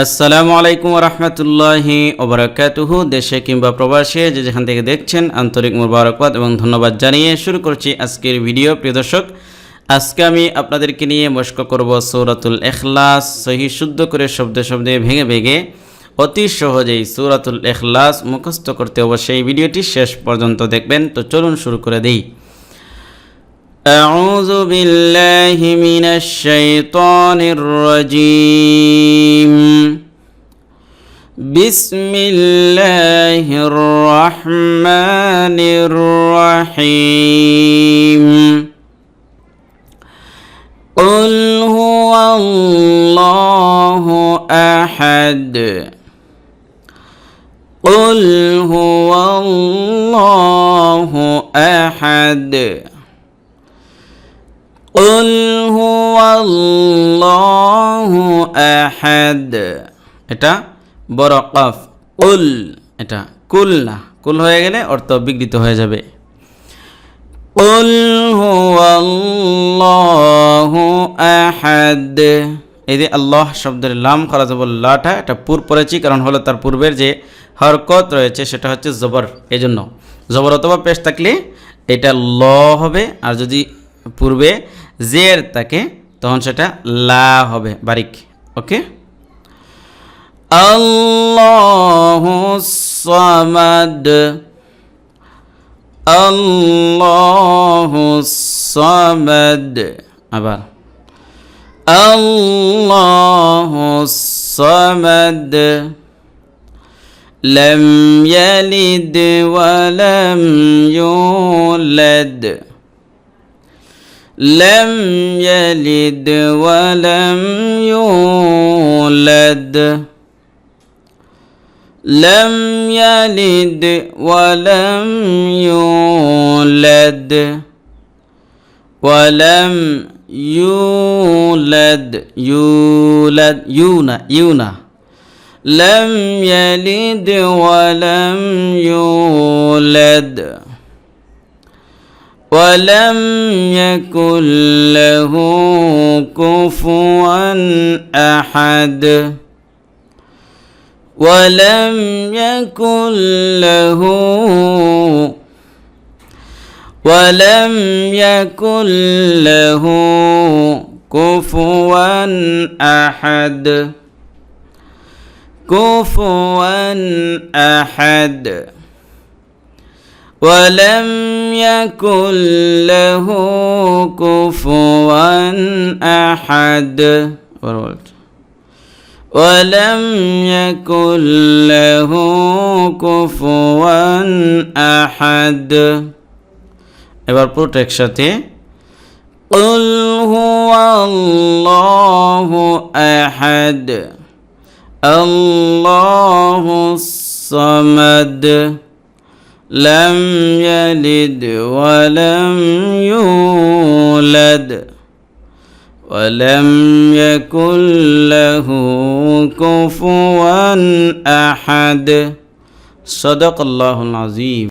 আসসালামু আলাইকুম রহমতুল্লাহি ওবরাকাতুহু। দেশে কিংবা প্রবাসে যে যেখান থেকে দেখছেন আন্তরিক মুবারকবাদ এবং ধন্যবাদ জানিয়ে শুরু করছি আজকের ভিডিও। প্রিয় দর্শক, আজকে আমি আপনাদেরকে নিয়ে মশক করব সূরাতুল ইখলাস। সহি শুদ্ধ করে শব্দে শব্দে ভেঙে ভেঙে অতি সহজেই সূরাতুল ইখলাস মুখস্থ করতে অবশ্যই ভিডিওটি শেষ পর্যন্ত দেখবেন। তো চলুন শুরু করে দিই। أعوذ بالله من الشيطان الرجيم بسم الله الرحمن الرحيم قل هو الله أحد قل هو الله أحد قل هو الله أحد। এটা বড় কাফ কুল, এটা কুল না, কুল হয়ে গেলে অর্থ বিকৃত হয়ে যাবে। কুল হুয়াল্লাহু আহাদ। এই যে আল্লাহ শব্দের লাম খারাজবুল লাটা, এটা পুর পড়েছি কারণ হলো তার পূর্বের যে হরকত রয়েছে সেটা হচ্ছে জবর, এজন্য জবর অথবা পেশ থাকলে এটা ল হবে, আর যদি পূর্বে জের থাকে তখন সেটা লা হবে বারিক। ওকে। আল্লাহুস সামাদ আল্লাহুস সামাদ। আবার আল্লাহুস সামাদ লাম ইয়ালিদ ওয়া লাম ইউলাদ لم يلد ولم يولد لم يلد ولم يولد ولم يولد يولد يونا يونا لم يلد ولم يولد ولم يكن له كفوا أحد ولم يكن له ولم يكن له كفوا أحد كفوا أحد ولم يكن له كفوا أحد ولم يكن له كفوا أحد। এবার পুরোটা একসাথে قل هو الله أحد الله الصمد لم يلد ولم يولد ولم يكن له كفوا أحد صدق الله العظيم।